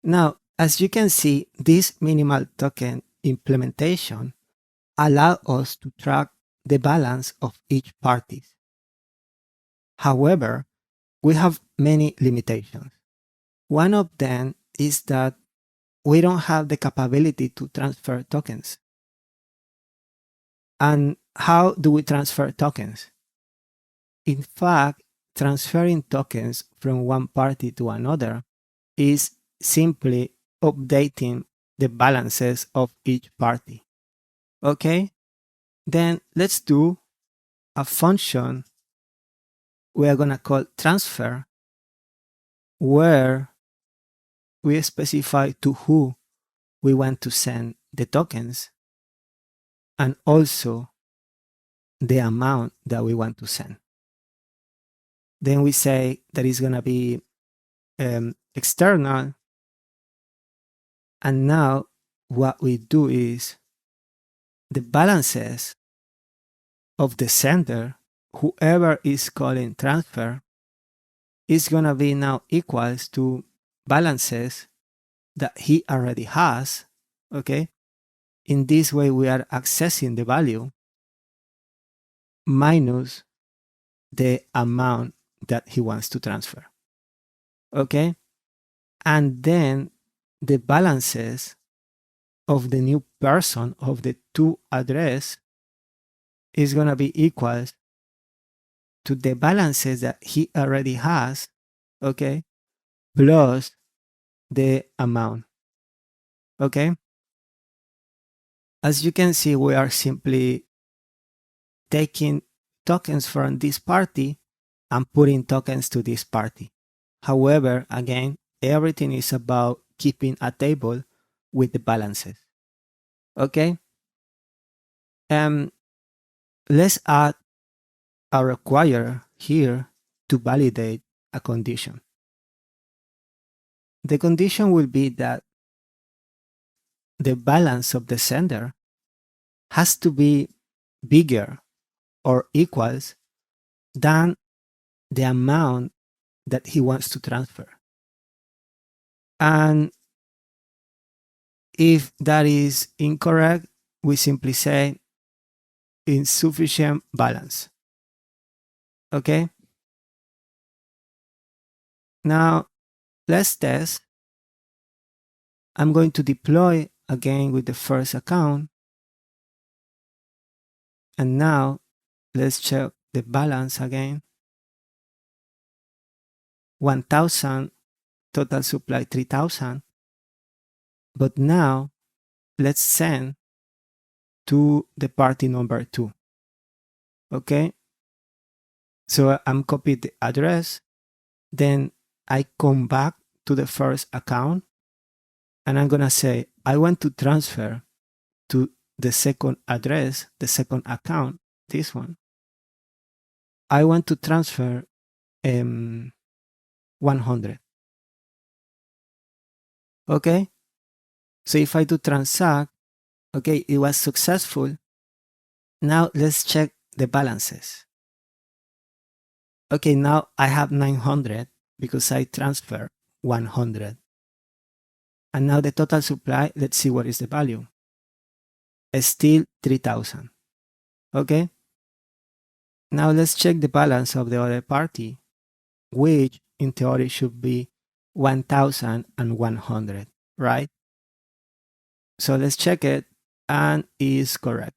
Now, as you can see, this minimal token implementation allows us to track the balance of each party. However, we have many limitations. One of them is that we don't have the capability to transfer tokens. And how do we transfer tokens? In fact, transferring tokens from one party to another is simply updating the balances of each party. Okay? Then let's do a function we are going to call transfer, where we specify to who we want to send the tokens and also the amount that we want to send. Then we say that it's going to be external. And now what we do is the balances of the sender, whoever is calling transfer, is going to be now equals to balances that he already has. Okay? In this way, we are accessing the value minus the amount that he wants to transfer. Okay? And then the balances of the new person of the two address is going to be equal to the balances that he already has, okay, plus the amount. Okay? As you can see, we are simply taking tokens from this party and putting tokens to this party. However, again, everything is about keeping a table with the balances. Okay? Let's add a require here to validate a condition. The condition will be that the balance of the sender has to be bigger or equals than the amount that he wants to transfer. And if that is incorrect, we simply say insufficient balance. Okay? Now, let's test. I'm going to deploy again with the first account. And now, let's check the balance again. 1,000, total supply 3,000. But now, let's send to the party number 2. Okay? So I'm copying the address. Then I come back to the first account. And I'm going to say, I want to transfer to the second address, the second account, this one. I want to transfer 100. Okay? So if I do transact, okay, it was successful. Now let's check the balances. Okay, now I have 900 because I transfer 100. And now the total supply, let's see what is the value. It's still 3,000. Okay? Now let's check the balance of the other party, which in theory should be 1,100, right? So let's check it, and it is correct.